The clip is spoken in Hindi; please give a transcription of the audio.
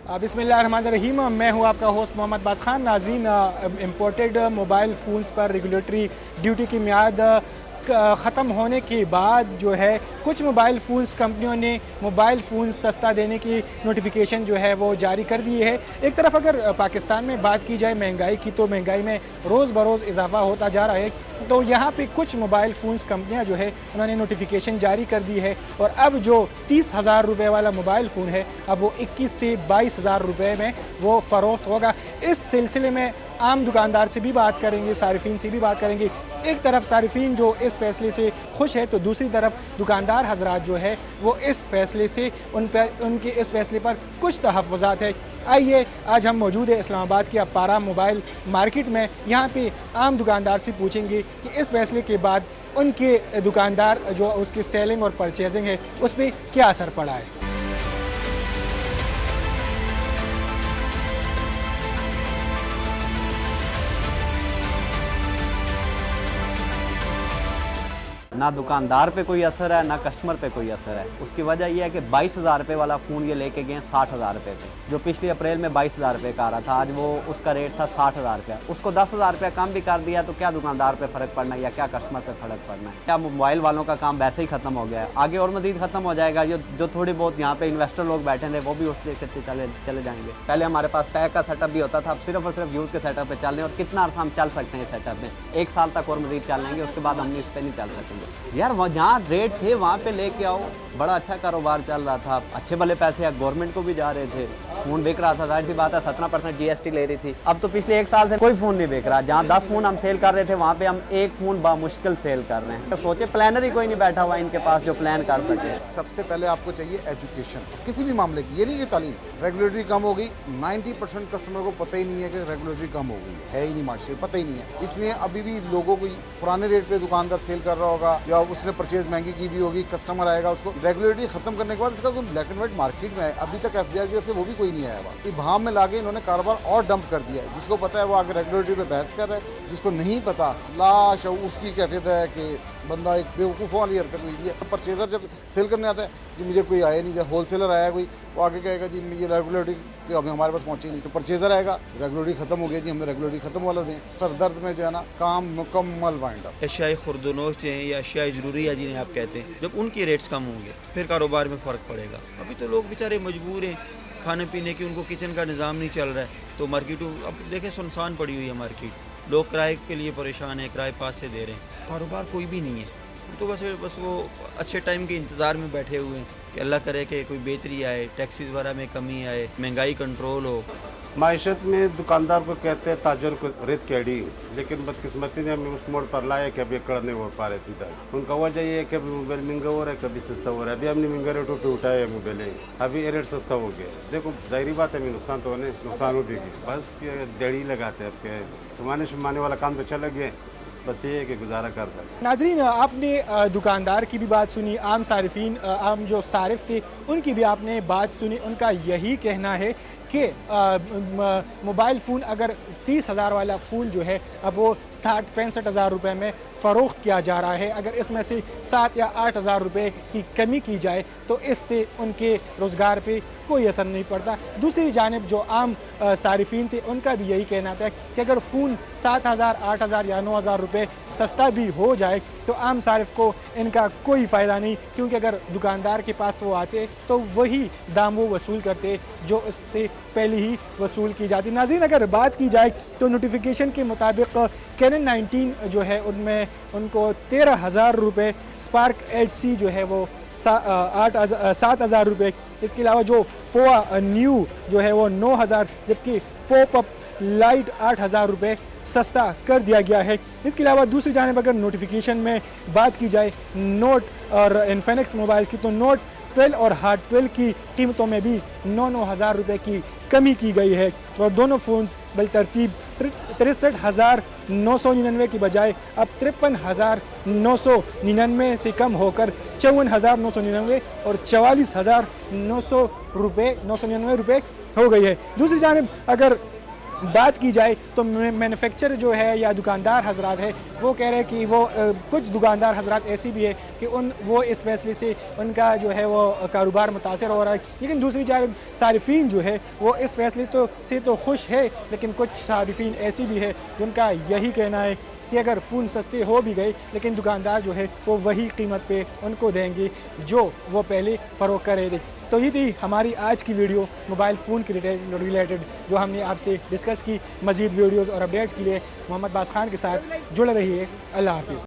बिस्मिल्लाहिर्रहमानिर्रहीम। मैं हूं आपका होस्ट मोहम्मद बास खान। नाज़रीन, इम्पोर्टेड मोबाइल फ़ोन्स पर रेगुलेटरी ड्यूटी की मियाद ख़त्म होने के बाद जो है कुछ मोबाइल फ़ोन्स कंपनियों ने मोबाइल फ़ोन सस्ता देने की नोटिफिकेशन जो है वो जारी कर दी है। एक तरफ अगर पाकिस्तान में बात की जाए महंगाई की, तो महंगाई में रोज़ बरोज़ इजाफ़ा होता जा रहा है। तो यहाँ पे कुछ मोबाइल फ़ोन्स कंपनियाँ जो है उन्होंने नोटिफिकेशन जारी कर दी है और अब जो 30,000 रुपये वाला मोबाइल फ़ोन है अब वो 21 से 22,000 रुपये में वो फ़रोख्त होगा। इस सिलसिले में आम दुकानदार से भी बात करेंगे, सारिफीन से भी बात करेंगे। एक तरफ सारिफीन जो इस फ़ैसले से खुश है, तो दूसरी तरफ दुकानदार हजरात जो है वो इस फ़ैसले से उनके इस फ़ैसले पर कुछ तहफ़्फ़ुज़ात है। आइए, आज हम मौजूद है इस्लामाबाद की अपारा मोबाइल मार्केट में। यहाँ पे आम दुकानदार से पूछेंगे कि इस फ़ैसले के बाद उनके दुकानदार जो उसकी सेलिंग और परचेजिंग है उस पर क्या असर पड़ा है। ना दुकानदार पे कोई असर है ना कस्टमर पे कोई असर है। उसकी वजह यह है कि 22,000 रुपये वाला फ़ोन ये लेके गए 60,000 रुपये पे, जो पिछले अप्रैल में 22,000 रुपये का आ रहा था, आज वो उसका रेट था 60,000 रुपया। उसको 10,000 रुपया कम भी कर दिया तो क्या दुकानदार पे फ़र्क पड़ना है या क्या कस्टमर पे फ़र्क पड़ना है। क्या मोबाइल वालों का काम वैसे ही ख़त्म हो गया है, आगे और मज़ीद ख़त्म हो जाएगा। जो थोड़ी बहुत यहाँ पे इन्वेस्टर लोग बैठे थे वो भी उस लेकर चले जाएंगे। पहले हमारे पास टैग का सेटअप भी होता था, अब सिर्फ और सिर्फ यूज़ के सेटअप पे चल रहे हैं। और कितना अर्सा हम चल सकते हैं सेटअप में, 1 साल तक और मज़ीद चल लेंगे, उसके बाद हम इस पर नहीं चल सकेंगे। यार जहाँ रेट थे वहाँ पे लेके आओ, बड़ा अच्छा कारोबार चल रहा था, अच्छे भले पैसे गवर्नमेंट को भी जा रहे थे, फ़ोन बिक रहा था। जाहिर सी बात है 17% GST ले रही थी। अब तो पिछले 1 साल से कोई फ़ोन नहीं बिक रहा। जहाँ 10 फ़ोन हम सेल कर रहे थे वहाँ पे हम 1 फ़ोन बामुश्किल सेल कर रहे हैं। तो सोचे प्लानर ही कोई नहीं बैठा हुआ इनके पास जो प्लान कर सके। सबसे पहले आपको चाहिए एजुकेशन किसी भी मामले की, ये नहीं कि तालीम। रेगुलेटरी कम हो गई, 90% कस्टमर को पता ही नहीं है कि रेगुलेटरी कम हो गई है ही नहीं, माशरे पता ही नहीं है। इसलिए अभी भी लोगों को पुराने रेट पे दुकानदार सेल कर रहा होगा या उसने परचेज महंगी की भी होगी, कस्टमर आएगा उसको रेगुलेटरी खत्म करने के बाद इसका कोई ब्लैक एंड व्हाइट मार्केट में है, अभी तक FBR की तरफ से वो भी कोई नहीं आया हुआ। इबाम में लाके इन्होंने कारोबार और डंप कर दिया है। जिसको पता है वो आगे रेगुलेटरी पे बहस कर रहा है, जिसको नहीं पता लाश उसकी कैफियत है कि बंदा एक बेवकूफ़ वाली हरकत हुई है। परचेजर जब सेल करने आता है कि मुझे कोई आया नहीं, जब होलसेलर आया कोई, वो आगे कहेगा जी ये रेगुलेटरी अभी हमारे पास पहुंची नहीं, तो परचेजर आएगा रेगुलेटरी खत्म हो गया जी, हमें रेगुलेटरी खत्म वाला दें। सर दर्द में जो है ना काम मुकम्मल वाइंड अप। अशियाई खुर्दनोश हैं या अशियाई ज़रूरी है जिन्हें आप कहते हैं, जब उनके रेट्स कम होंगे फिर कारोबार में फ़र्क पड़ेगा। अभी तो लोग बेचारे मजबूर हैं, खाने पीने की उनको किचन का निज़ाम नहीं चल रहा है, तो मार्केट अब देखें सुनसान पड़ी हुई है मार्केट। लोग किराए के लिए परेशान हैं, किराए पास से दे रहे हैं, कारोबार कोई भी नहीं है। तो बस वो अच्छे टाइम के इंतज़ार में बैठे हुए हैं कि अल्लाह करे कि कोई बेहतरी आए, टैक्सेस वगैरह में कमी आए, महंगाई कंट्रोल हो। माइशत में दुकानदार को कहते हैं ताजर को रेत कैडी, लेकिन बदकिस्मती ने हमें उस मोड़ पर लाया कि अभी कड़ नहीं हो पा रहे सीधा। उनका वजह ये है कि अभी मोबाइल महंगा हो रहा है, कभी सस्ता हो रहा है। अभी हमने महंगा रेटों पे उठाया है मोबाइल, अभी ये रेट सस्ता हो गया है। देखो जाहिर बात है, नुकसान तो होने नुकसान उठेगी, बस देड़ी लगाते हैं। अब क्या सुमाने शुमाने वाला काम तो चला गया, बस ये है कि गुजारा करता है। नाजरीन, आपने दुकानदार की भी बात सुनी, आम सारिफीन आम जो सारिफ थे उनकी भी आपने बात सुनी। उनका यही कहना है कि मोबाइल फ़ोन अगर 30,000 वाला फ़ोन जो है अब वो 60-65,000 रुपये में फ़रोख्त किया जा रहा है। अगर इसमें से 7 या 8,000 रुपये की कमी की जाए तो इससे उनके रोज़गार पे कोई असर नहीं पड़ता। दूसरी जानिब जो आम सारिफीन थे उनका भी यही कहना था कि अगर फ़ोन 7,000, 8,000 या 9,000 रुपये सस्ता भी हो जाए तो आम सारिफ को इनका कोई फ़ायदा नहीं, क्योंकि अगर दुकानदार के पास वो आते तो वही दाम वो वसूल करते जो इससे पहले ही वसूल की जाती। नाज़रीन, अगर बात की जाए तो नोटिफिकेशन के मुताबिक कैनन 19 जो है उनमें उनको 13,000 रुपये, स्पार्क 8C जो है वो 7,000 रुपये, इसके अलावा जो पोआ न्यू जो है वो 9,000, जबकि पॉप अप लाइट 8,000 रुपये सस्ता कर दिया गया है। इसके अलावा दूसरी जानिब अगर नोटिफिकेशन में बात की जाए नोट और इन्फिनिक्स मोबाइल की, तो नोट 12 और हार्ट 12 की कीमतों में भी 9,000 रुपये की कमी की गई है और दोनों फ़ोन्स बलतरतीब 63,999 की बजाय अब 53,999 से कम होकर 54,999 और 44,999 रुपये हो गई है। दूसरी जानिब अगर बात की जाए तो मैन्युफैक्चर जो है या दुकानदार हजरात है वो कह रहे हैं कि वो कुछ दुकानदार हजरात ऐसी भी है कि वो इस फैसले से उनका जो है वो कारोबार मुतासर हो रहा है, लेकिन दूसरी जानब सारिफीन जो है वो इस फैसले से तो खुश है, लेकिन कुछ सारिफीन ऐसी भी है जिनका यही कहना है कि अगर फ़ोन सस्ते हो भी गए लेकिन दुकानदार जो है वो वही कीमत पे उनको देंगे जो वो पहले फ़रोख्त कर रहे थे। तो ये थी हमारी आज की वीडियो मोबाइल फ़ोन के रिलेटेड जो हमने आपसे डिस्कस की। मज़ीद वीडियोज़ और अपडेट्स के लिए मोहम्मद बास खान के साथ जुड़े रहिए। अल्लाह हाफ़िज़।